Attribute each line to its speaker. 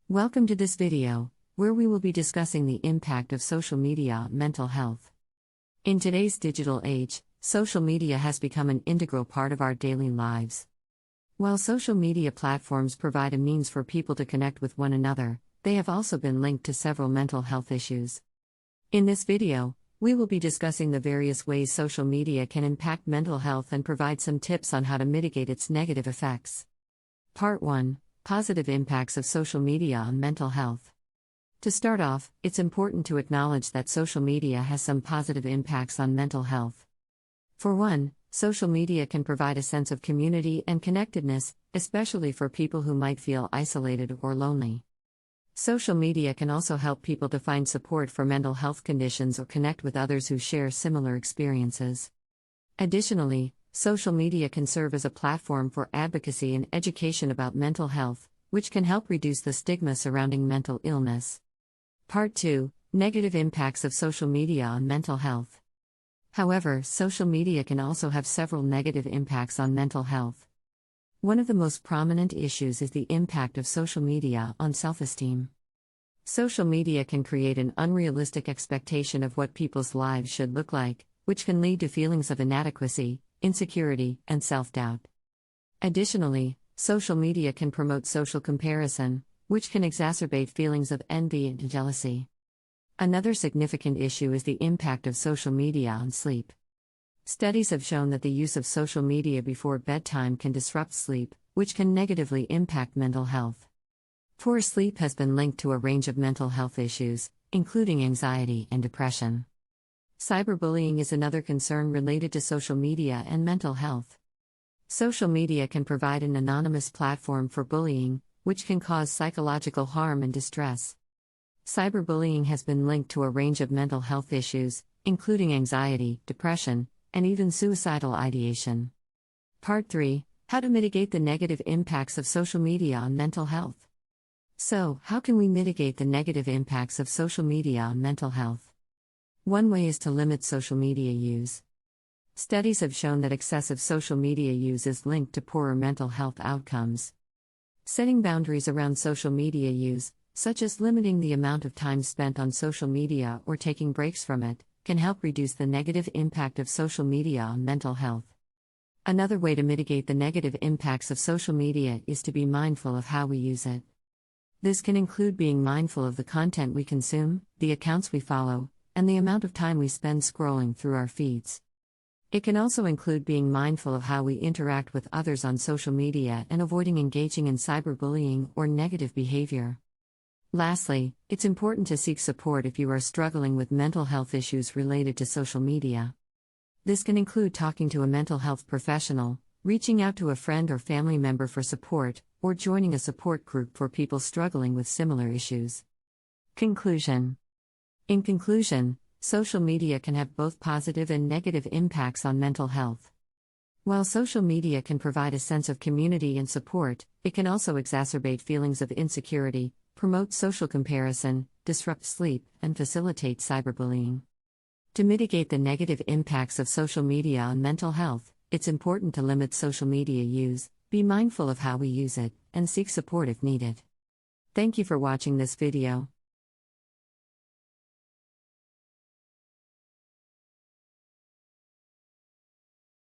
Speaker 1: Welcome to this video, where we will be discussing the impact of social media on mental health. In today's digital age, social media has become an integral part of our daily lives. While social media platforms provide a means for people to connect with one another, they have also been linked to several mental health issues. In this video, we will be discussing the various ways social media can impact mental health and provide some tips on how to mitigate its negative effects. Part 1. Positive impacts of social media on mental health. To start off, it's important to acknowledge that social media has some positive impacts on mental health. For one, social media can provide a sense of community and connectedness, especially for people who might feel isolated or lonely. Social media can also help people to find support for mental health conditions or connect with others who share similar experiences. Additionally, social media can serve as a platform for advocacy and education about mental health, which can help reduce the stigma surrounding mental illness. Part 2. Negative impacts of social media on mental health. However, social media can also have several negative impacts on mental health. One of the most prominent issues is the impact of social media on self-esteem. Social media can create an unrealistic expectation of what people's lives should look like, which can lead to feelings of inadequacy, insecurity, and self-doubt. Additionally, social media can promote social comparison, which can exacerbate feelings of envy and jealousy. Another significant issue is the impact of social media on sleep. Studies have shown that the use of social media before bedtime can disrupt sleep, which can negatively impact mental health. Poor sleep has been linked to a range of mental health issues, including anxiety and depression. Cyberbullying is another concern related to social media and mental health. Social media can provide an anonymous platform for bullying, which can cause psychological harm and distress. Cyberbullying has been linked to a range of mental health issues, including anxiety, depression, and even suicidal ideation. Part 3. How to mitigate the negative impacts of social media on mental health. So, how can we mitigate the negative impacts of social media on mental health? One way is to limit social media use. Studies have shown that excessive social media use is linked to poorer mental health outcomes. Setting boundaries around social media use, such as limiting the amount of time spent on social media or taking breaks from it, can help reduce the negative impact of social media on mental health. Another way to mitigate the negative impacts of social media is to be mindful of how we use it. This can include being mindful of the content we consume, the accounts we follow, and the amount of time we spend scrolling through our feeds. It can also include being mindful of how we interact with others on social media and avoiding engaging in cyberbullying or negative behavior. Lastly, it's important to seek support if you are struggling with mental health issues related to social media. This can include talking to a mental health professional, reaching out to a friend or family member for support, or joining a support group for people struggling with similar issues. Conclusion. In conclusion, social media can have both positive and negative impacts on mental health. While social media can provide a sense of community and support, it can also exacerbate feelings of insecurity, promote social comparison, disrupt sleep, and facilitate cyberbullying. To mitigate the negative impacts of social media on mental health, it's important to limit social media use, be mindful of how we use it, and seek support if needed. Thank you for watching this video.